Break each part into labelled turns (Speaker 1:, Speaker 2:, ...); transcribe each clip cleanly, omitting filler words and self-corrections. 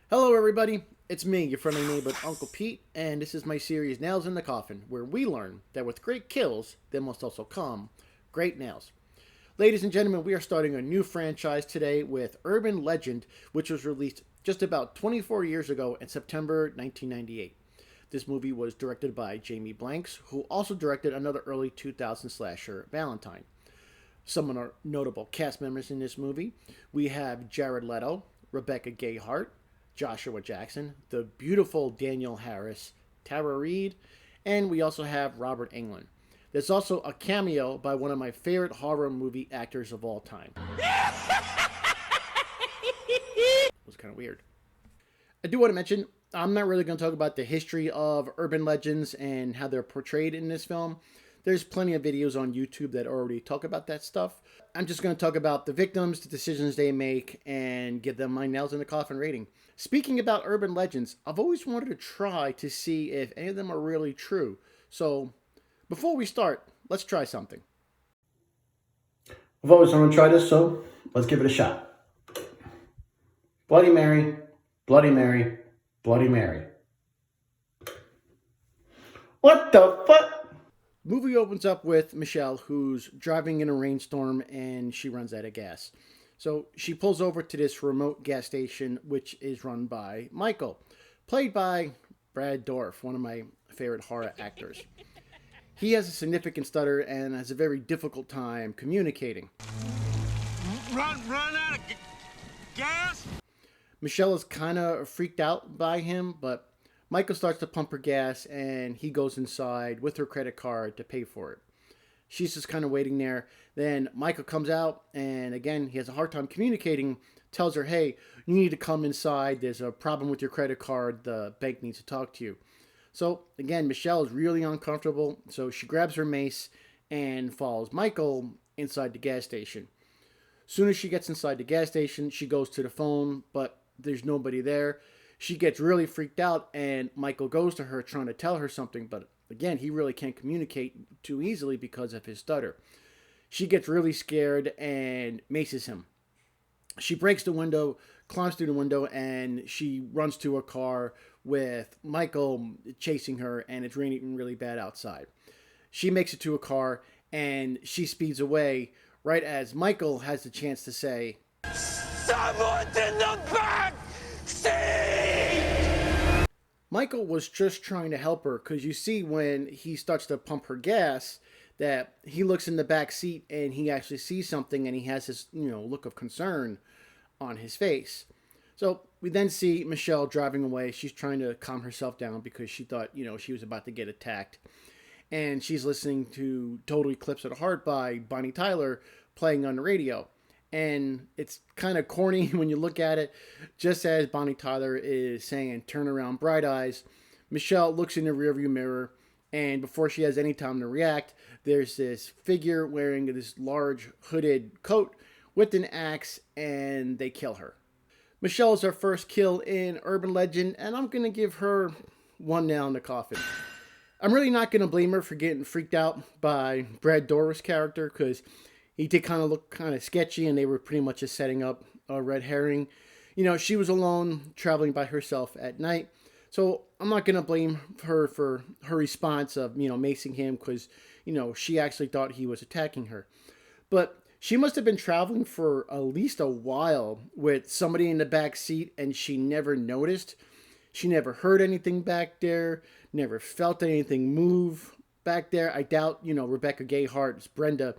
Speaker 1: Hello, everybody. It's me, your friendly neighbor, Uncle Pete, and this is my series Nails in the Coffin, where we learn that with great kills, there must also come great nails. Ladies and gentlemen, we are starting a new franchise today with Urban Legend, which was released just about 24 years ago in September 1998. This movie was directed by Jamie Blanks, who also directed another early 2000 slasher, Valentine. Some of our notable cast members in this movie, we have Jared Leto, Rebecca Gayheart, Joshua Jackson, the beautiful Daniel Harris, Tara Reid, and we also have Robert Englund. There's also a cameo by one of my favorite horror movie actors of all time. It was kind of weird. I do want to mention, I'm not really going to talk about the history of urban legends and how they're portrayed in this film. There's plenty of videos on YouTube that already talk about that stuff. I'm just going to talk about the victims, the decisions they make, and give them my nails in the coffin rating. Speaking about urban legends, I've always wanted to try to see if any of them are really true. So, before we start, let's try something. I've always wanted to try this, so let's give it a shot. Bloody Mary, Bloody Mary, Bloody Mary. What the fuck? Movie opens up with Michelle, who's driving in a rainstorm and she runs out of gas. So she pulls over to this remote gas station, which is run by Michael, played by Brad Dourif, one of my favorite horror actors. He has a significant stutter and has a very difficult time communicating.
Speaker 2: Run out of gas?
Speaker 1: Michelle is kind of freaked out by him, but Michael starts to pump her gas and he goes inside with her credit card to pay for it. She's just kind of waiting there. Then Michael comes out and again, he has a hard time communicating, tells her, hey, you need to come inside. There's a problem with your credit card. The bank needs to talk to you. So again, Michelle is really uncomfortable. So she grabs her mace and follows Michael inside the gas station. Soon as she gets inside the gas station, she goes to the phone, but there's nobody there. She gets really freaked out and Michael goes to her trying to tell her something, but again, he really can't communicate too easily because of his stutter. She gets really scared and maces him. She breaks the window, climbs through the window, and she runs to a car with Michael chasing her, and it's raining really bad outside. She makes it to a car and she speeds away right as Michael has the chance to say,
Speaker 2: Someone's in the back seat!
Speaker 1: Michael was just trying to help her because you see when he starts to pump her gas that he looks in the back seat and he actually sees something and he has this, look of concern on his face. So we then see Michelle driving away. She's trying to calm herself down because she thought, she was about to get attacked. And she's listening to Total Eclipse of the Heart by Bonnie Tyler playing on the radio. And it's kind of corny when you look at it. Just as Bonnie Tyler is saying, turn around, bright eyes, Michelle looks in the rearview mirror, and before she has any time to react, there's this figure wearing this large hooded coat with an axe, and they kill her. Michelle is our first kill in Urban Legend, and I'm going to give her one nail in the coffin. I'm really not going to blame her for getting freaked out by Brad Dourif's character, because he did kind of look kind of sketchy, and they were pretty much just setting up a red herring. She was alone, traveling by herself at night. So I'm not going to blame her for her response of, macing him because, she actually thought he was attacking her. But she must have been traveling for at least a while with somebody in the back seat, and she never noticed. She never heard anything back there, never felt anything move back there. I doubt, Rebecca Gayheart's Brenda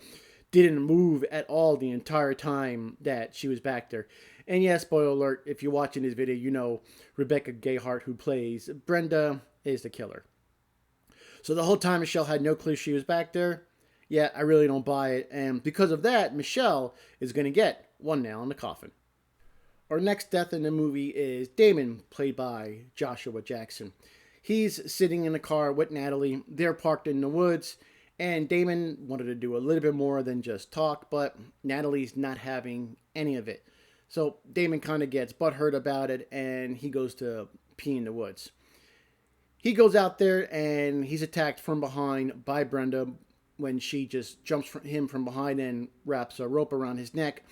Speaker 1: didn't move at all the entire time that she was back there. And yes, spoiler alert, if you're watching this video, Rebecca Gayheart, who plays Brenda, is the killer. So the whole time Michelle had no clue she was back there. Yeah, I really don't buy it. And because of that, Michelle is going to get one nail in the coffin. Our next death in the movie is Damon, played by Joshua Jackson. He's sitting in a car with Natalie. They're parked in the woods. And Damon wanted to do a little bit more than just talk, but Natalie's not having any of it. So Damon kind of gets butthurt about it, and he goes to pee in the woods. He goes out there, and he's attacked from behind by Brenda when she just jumps him from behind and wraps a rope around his neck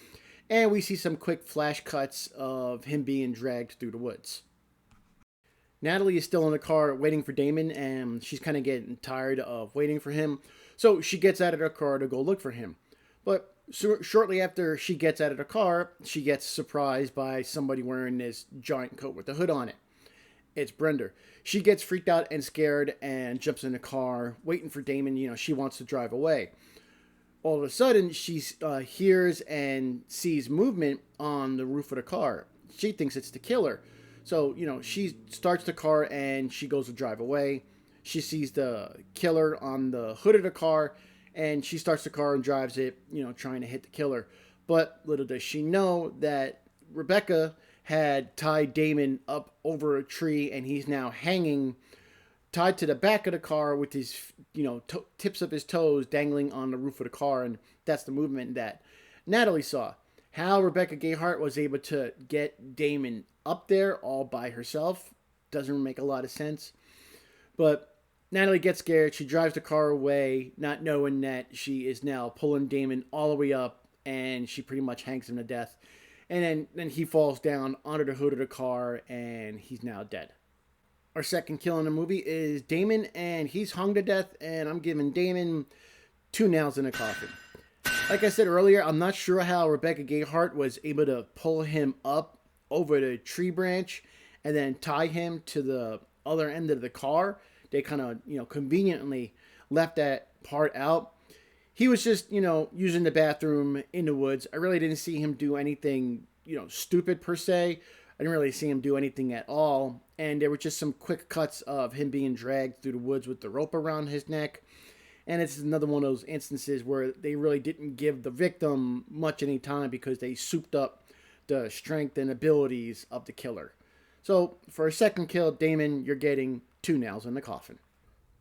Speaker 1: And we see some quick flash cuts of him being dragged through the woods. Natalie is still in the car waiting for Damon, and she's kind of getting tired of waiting for him. So she gets out of the car to go look for him. But shortly after she gets out of the car, she gets surprised by somebody wearing this giant coat with a hood on it. It's Brenda. She gets freaked out and scared and jumps in the car, waiting for Damon. She wants to drive away. All of a sudden, she hears and sees movement on the roof of the car. She thinks it's the killer. So, she starts the car and she goes to drive away. She sees the killer on the hood of the car and she starts the car and drives it, trying to hit the killer. But little does she know that Rebecca had tied Damon up over a tree and he's now hanging, tied to the back of the car with his, tips of his toes dangling on the roof of the car. And that's the movement that Natalie saw. How Rebecca Gayheart was able to get Damon up there all by herself doesn't make a lot of sense. But Natalie gets scared. She drives the car away, not knowing that she is now pulling Damon all the way up, and she pretty much hangs him to death. And then he falls down under the hood of the car, and he's now dead. Our second kill in the movie is Damon, and he's hung to death, and I'm giving Damon 2 nails in a coffin. Like I said earlier, I'm not sure how Rebecca Gayheart was able to pull him up over the tree branch and then tie him to the other end of the car. They kind of, conveniently left that part out. He was just, using the bathroom in the woods. I really didn't see him do anything, stupid per se. I didn't really see him do anything at all. And there were just some quick cuts of him being dragged through the woods with the rope around his neck. And it's another one of those instances where they really didn't give the victim much any time because they souped up the strength and abilities of the killer. So for a second kill, Damon, you're getting 2 nails in the coffin.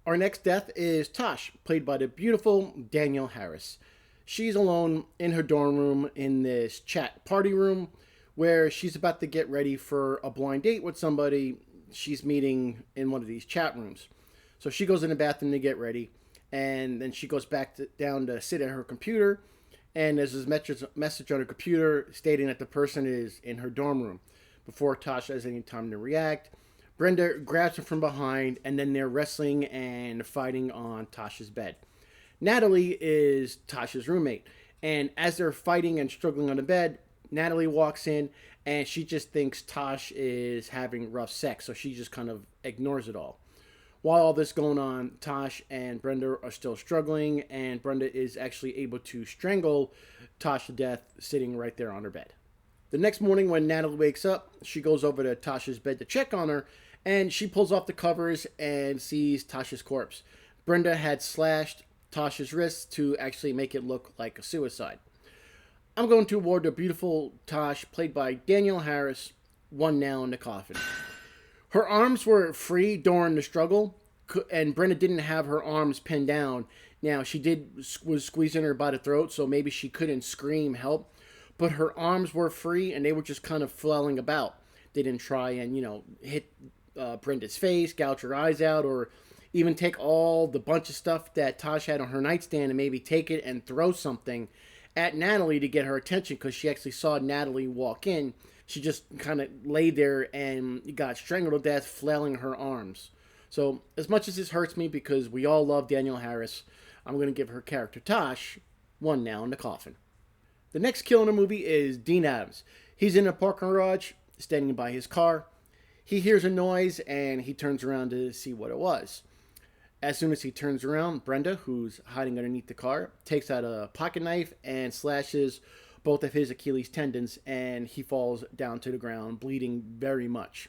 Speaker 1: Our next death is Tash, played by the beautiful Danielle Harris. She's alone in her dorm room in this chat party room where she's about to get ready for a blind date with somebody she's meeting in one of these chat rooms. So she goes in the bathroom to get ready. And then she goes back down to sit at her computer. And there's this message on her computer stating that the person is in her dorm room. Before Tasha has any time to react, Brenda grabs her from behind. And then they're wrestling and fighting on Tasha's bed. Natalie is Tasha's roommate. And as they're fighting and struggling on the bed, Natalie walks in. And she just thinks Tash is having rough sex. So she just kind of ignores it all. While all this going on, Tash and Brenda are still struggling, and Brenda is actually able to strangle Tash to death sitting right there on her bed. The next morning when Natalie wakes up, she goes over to Tasha's bed to check on her, and she pulls off the covers and sees Tasha's corpse. Brenda had slashed Tasha's wrists to actually make it look like a suicide. I'm going to award the beautiful Tash, played by Danielle Harris, 1 nail in the coffin. Her arms were free during the struggle, and Brenda didn't have her arms pinned down. Now, she was squeezing her by the throat, so maybe she couldn't scream help. But her arms were free, and they were just kind of flailing about. They didn't try and, hit Brenda's face, gouge her eyes out, or even take all the bunch of stuff that Tash had on her nightstand and maybe take it and throw something at Natalie to get her attention, because she actually saw Natalie walk in. She just kind of lay there and got strangled to death, flailing her arms. So, as much as this hurts me because we all love Danielle Harris, I'm going to give her character Tash 1 nail in the coffin. The next kill in the movie is Dean Adams. He's in a parking garage, standing by his car. He hears a noise and he turns around to see what it was. As soon as he turns around, Brenda, who's hiding underneath the car, takes out a pocket knife and slashes both of his Achilles tendons, and he falls down to the ground, bleeding very much.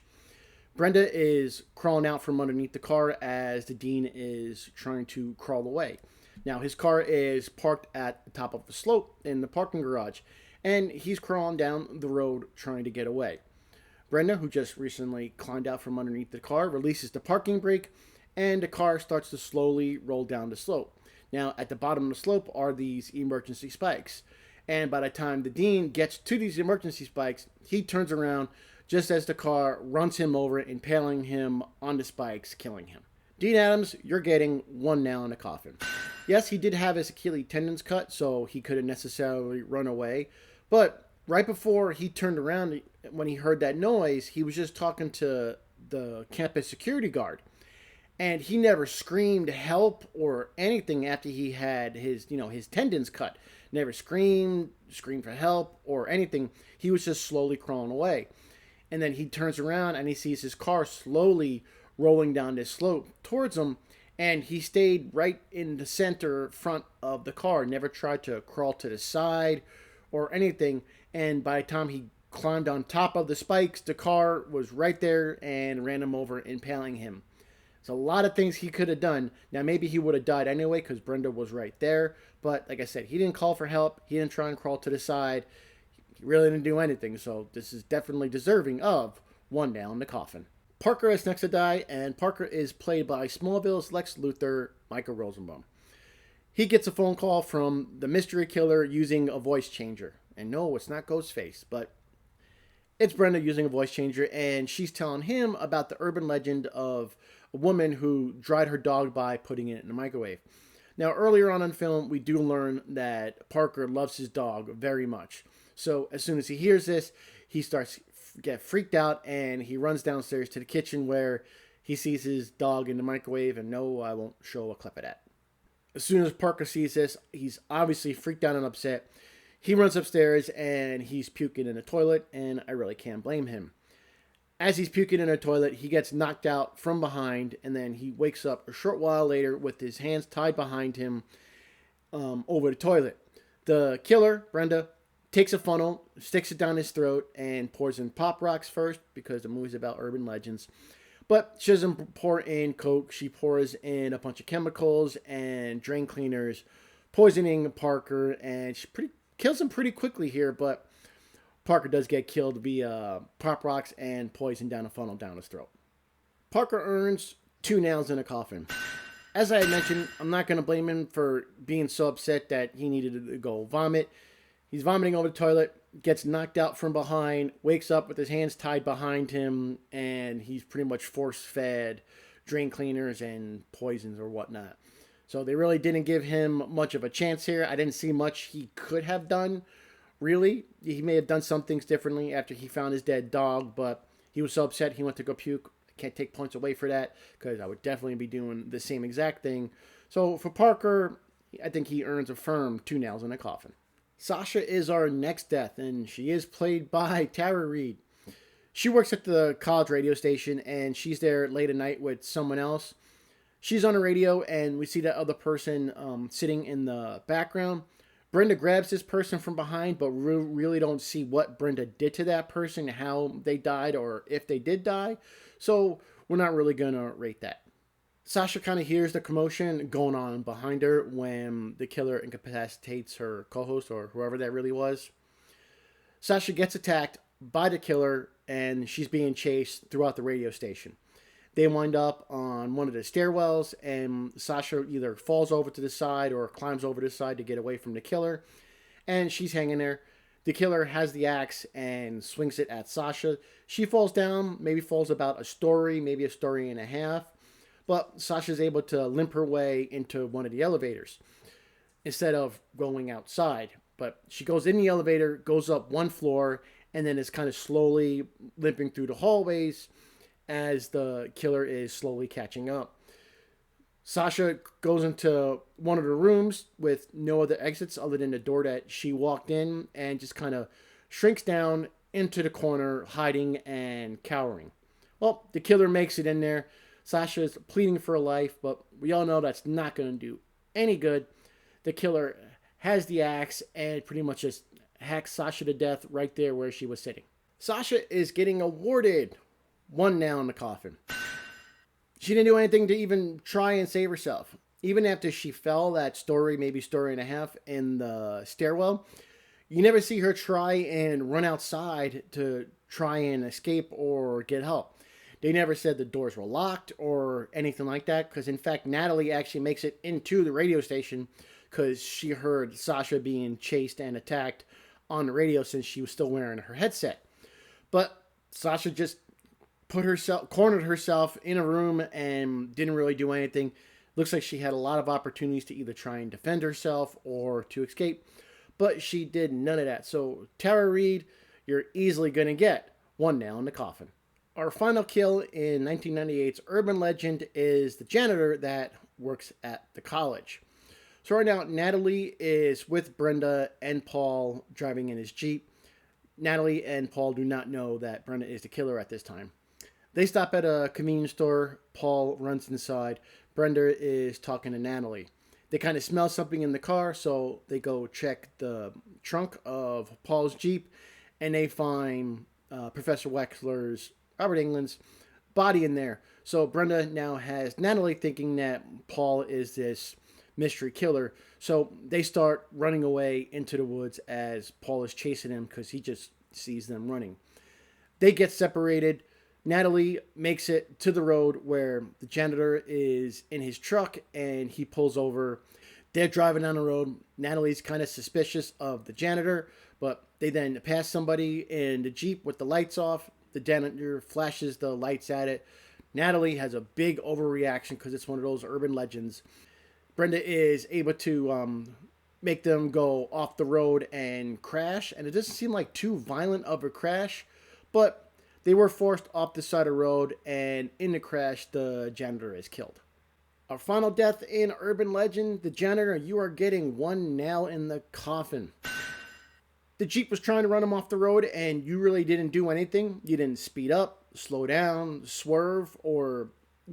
Speaker 1: Brenda is crawling out from underneath the car as the Dean is trying to crawl away. Now, his car is parked at the top of the slope in the parking garage, and he's crawling down the road trying to get away. Brenda, who just recently climbed out from underneath the car, releases the parking brake, and the car starts to slowly roll down the slope. Now, at the bottom of the slope are these emergency spikes. And by the time the Dean gets to these emergency spikes, he turns around just as the car runs him over, impaling him on the spikes, killing him. Dean Adams, you're getting 1 nail in the coffin. Yes, he did have his Achilles tendons cut, so he couldn't necessarily run away. But Right before he turned around, when he heard that noise, he was just talking to the campus security guard. And he never screamed help or anything after he had his tendons cut. Never screamed for help or anything. He was just slowly crawling away. And then he turns around and he sees his car slowly rolling down this slope towards him. And he stayed right in the center front of the car, never tried to crawl to the side or anything. And by the time he climbed on top of the spikes, the car was right there and ran him over, impaling him. There's a lot of things he could have done. Now, maybe he would have died anyway because Brenda was right there. But like I said, he didn't call for help. He didn't try and crawl to the side. He really didn't do anything. So this is definitely deserving of one nail in the coffin. Parker is next to die, and Parker is played by Smallville's Lex Luthor, Michael Rosenbaum. He gets a phone call from the mystery killer using a voice changer. And no, it's not Ghostface, but it's Brenda using a voice changer, and she's telling him about the urban legend of a woman who dried her dog by putting it in the microwave. Now, earlier on in the film, we do learn that Parker loves his dog very much. So as soon as he hears this, he starts get freaked out, and he runs downstairs to the kitchen where he sees his dog in the microwave, and no, I won't show a clip of that. As soon as Parker sees this, he's obviously freaked out and upset. He runs upstairs, and he's puking in the toilet, and I really can't blame him. As he's puking in the toilet, he gets knocked out from behind, and then he wakes up a short while later with his hands tied behind him over the toilet. The killer, Brenda, takes a funnel, sticks it down his throat, and pours in Pop Rocks first, because the movie's about urban legends. But she doesn't pour in Coke. She pours in a bunch of chemicals and drain cleaners, poisoning Parker, and she kills him pretty quickly here, but Parker does get killed via Pop Rocks and poison down a funnel down his throat. Parker earns 2 nails in a coffin. As I had mentioned, I'm not going to blame him for being so upset that he needed to go vomit. He's vomiting over the toilet, gets knocked out from behind, wakes up with his hands tied behind him, and he's pretty much force-fed drain cleaners and poisons or whatnot. So they really didn't give him much of a chance here. I didn't see much he could have done, really. He may have done some things differently after he found his dead dog, but he was so upset he went to go puke. I can't take points away for that because I would definitely be doing the same exact thing. So for Parker, I think he earns a firm 2 nails in a coffin. Sasha is our next death, and she is played by Tara Reid. She works at the college radio station, and she's there late at night with someone else. She's on the radio, and we see that other person sitting in the background. Brenda grabs this person from behind, but really don't see what Brenda did to that person, how they died, or if they did die. So we're not really going to rate that. Sasha kind of hears the commotion going on behind her when the killer incapacitates her co-host or whoever that really was. Sasha gets attacked by the killer, and she's being chased throughout the radio station. They wind up on one of the stairwells, and Sasha either falls over to the side or climbs over the side to get away from the killer, and she's hanging there. The killer has the axe and swings it at Sasha. She falls down, maybe falls about a story, maybe a story and a half. But Sasha's able to limp her way into one of the elevators instead of going outside. But she goes in the elevator, goes up one floor, and then is kind of slowly limping through the hallways as the killer is slowly catching up. Sasha goes into one of the rooms with no other exits other than the door that she walked in, and just kind of shrinks down into the corner, hiding and cowering. Well, the killer makes it in there. Sasha's pleading for her life, but we all know that's not going to do any good. The killer has the axe and pretty much just hacks Sasha to death right there where she was sitting. Sasha is getting awarded 1 nail in the coffin. She didn't do anything to even try and save herself. Even after she fell that story, maybe story and a half, in the stairwell, you never see her try and run outside to try and escape or get help. They never said the doors were locked or anything like that, because in fact Natalie actually makes it into the radio station because she heard Sasha being chased and attacked on the radio since she was still wearing her headset. But Sasha just cornered herself in a room and didn't really do anything. Looks like she had a lot of opportunities to either try and defend herself or to escape, But she did none of that. So, Tara Reid, you're easily going to get one nail in the coffin. Our final kill in 1998's urban legend is the janitor that works at the college. So right now, Natalie is with Brenda and Paul driving in his Jeep. Natalie and Paul do not know that Brenda is the killer at this time. They stop at a convenience store. Paul runs inside. Brenda is talking to Natalie. They kind of smell something in the car, so they go check the trunk of Paul's Jeep, and they find Professor Wexler's, Robert Englund's, body in there. So Brenda now has Natalie thinking that Paul is this mystery killer. So they start running away into the woods as Paul is chasing them because he just sees them running. They get separated. Natalie makes it to the road where the janitor is in his truck and he pulls over. They're driving down the road. Natalie's kind of suspicious of the janitor, but they then pass somebody in the Jeep with the lights off. The janitor flashes the lights at it. Natalie has a big overreaction because it's one of those urban legends. Brenda is able to make them go off the road and crash, and it doesn't seem like too violent of a crash, but they were forced off the side of the road, and in the crash, the janitor is killed. Our final death in urban legend, the janitor, you are getting one nail in the coffin. The Jeep was trying to run him off the road, and you really didn't do anything. You didn't speed up, slow down, swerve, or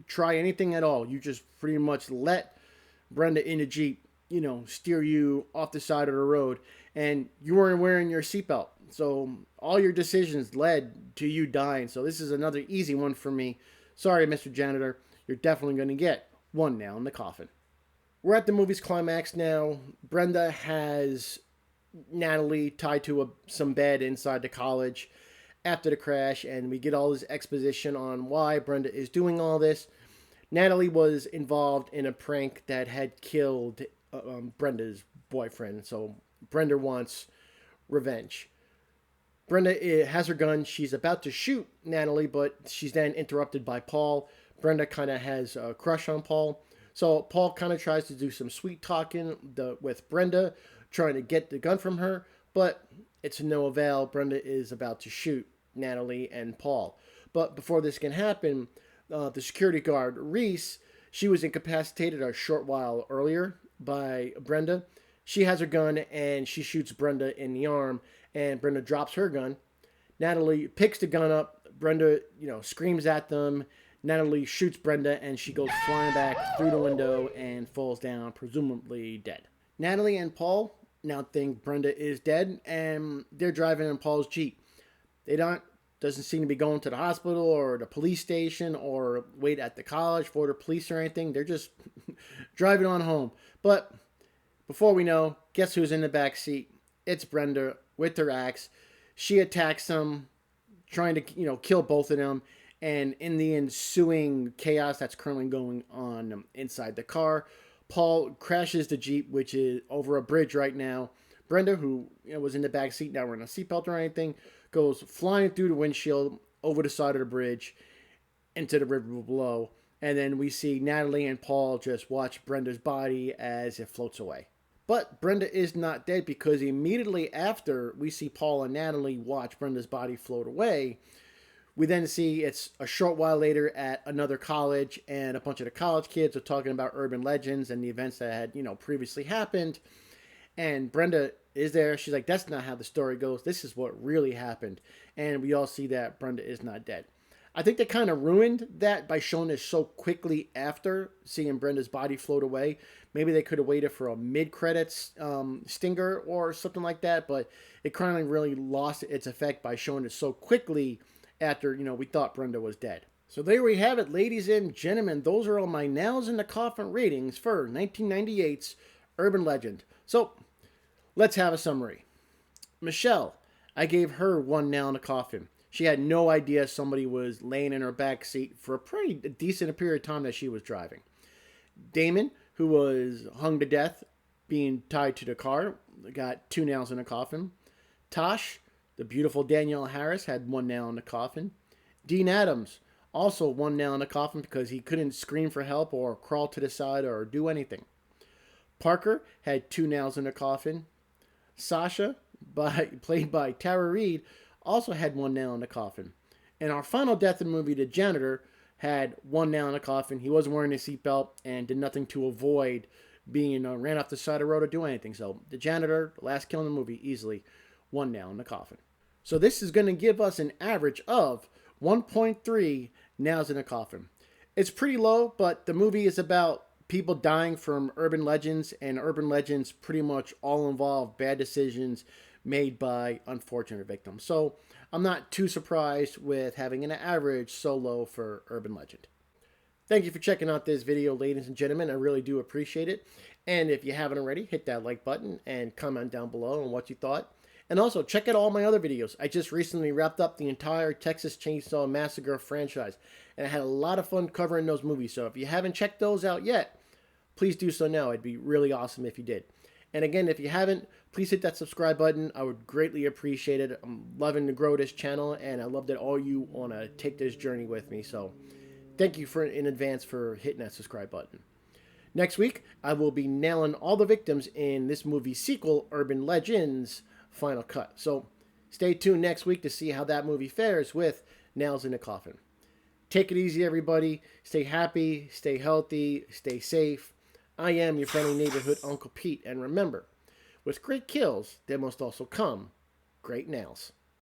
Speaker 1: try anything at all. You just pretty much let Brenda in the Jeep, steer you off the side of the road, and you weren't wearing your seatbelt. So all your decisions led to you dying. So this is another easy one for me. Sorry, Mr. Janitor. You're definitely going to get one nail in the coffin. We're at the movie's climax now. Brenda has Natalie tied to some bed inside the college after the crash, and we get all this exposition on why Brenda is doing all this. Natalie was involved in a prank that had killed Brenda's boyfriend, so Brenda wants revenge. Brenda has her gun. She's about to shoot Natalie, but she's then interrupted by Paul. Brenda kind of has a crush on Paul. So Paul kind of tries to do some sweet talking with Brenda, trying to get the gun from her, but it's no avail. Brenda is about to shoot Natalie and Paul. But before this can happen, the security guard, Reese, she was incapacitated a short while earlier by Brenda. She has her gun and she shoots Brenda in the arm, and Brenda drops her gun. Natalie picks the gun up. Brenda, screams at them. Natalie shoots Brenda and she goes flying back through the window and falls down, presumably dead. Natalie and Paul now think Brenda is dead, and they're driving in Paul's Jeep. Doesn't seem to be going to the hospital or the police station or wait at the college for the police or anything. They're just driving on home. But before we know, guess who's in the back seat? It's Brenda with her axe. She attacks them, trying to kill both of them. And in the ensuing chaos that's currently going on inside the car, Paul crashes the Jeep, which is over a bridge right now. Brenda, who was in the back seat, not wearing a seatbelt or anything, goes flying through the windshield over the side of the bridge into the river below. And then we see Natalie and Paul just watch Brenda's body as it floats away. But Brenda is not dead, because immediately after we see Paul and Natalie watch Brenda's body float away, we then see it's a short while later at another college, and a bunch of the college kids are talking about urban legends and the events that had, previously happened. And Brenda is there. She's like, that's not how the story goes. This is what really happened. And we all see that Brenda is not dead. I think they kind of ruined that by showing us so quickly after seeing Brenda's body float away. Maybe they could have waited for a mid-credits stinger or something like that, but it kind of really lost its effect by showing it so quickly after, we thought Brenda was dead. So there we have it, ladies and gentlemen. Those are all my Nails in the Coffin ratings for 1998's Urban Legend. So let's have a summary. Michelle, I gave her one nail in the coffin. She had no idea somebody was laying in her back seat for a pretty decent period of time that she was driving. Damon, who was hung to death, being tied to the car, got 2 nails in the coffin. Tash, the beautiful Danielle Harris, had 1 nail in the coffin. Dean Adams, also 1 nail in the coffin because he couldn't scream for help or crawl to the side or do anything. Parker had 2 nails in the coffin. Sasha, played by Tara Reid, also had one nail in the coffin. And our final death in the movie, the janitor, had one nail in the coffin. He wasn't wearing a seatbelt and did nothing to avoid being ran off the side of the road or do anything. So the janitor, the last kill in the movie, easily one nail in the coffin. So this is going to give us an average of 1.3 nails in a coffin. It's pretty low, but the movie is about people dying from urban legends, and urban legends pretty much all involve bad decisions made by unfortunate victims. So I'm not too surprised with having an average so low for urban legend. Thank you for checking out this video, ladies and gentlemen. I really do appreciate it. And if you haven't already, hit that like button and comment down below on what you thought. And also, check out all my other videos. I just recently wrapped up the entire Texas Chainsaw Massacre franchise, and I had a lot of fun covering those movies. So if you haven't checked those out yet, please do so now. It'd be really awesome if you did. And again, if you haven't, please hit that subscribe button. I would greatly appreciate it. I'm loving to grow this channel, and I love that all you want to take this journey with me. So thank you in advance for hitting that subscribe button. Next week, I will be nailing all the victims in this movie sequel, Urban Legends Final Cut. So stay tuned next week to see how that movie fares with Nails in a Coffin. Take it easy, everybody. Stay happy, stay healthy, stay safe. I am your friendly neighborhood Uncle Pete. And remember, with great kills, there must also come great nails.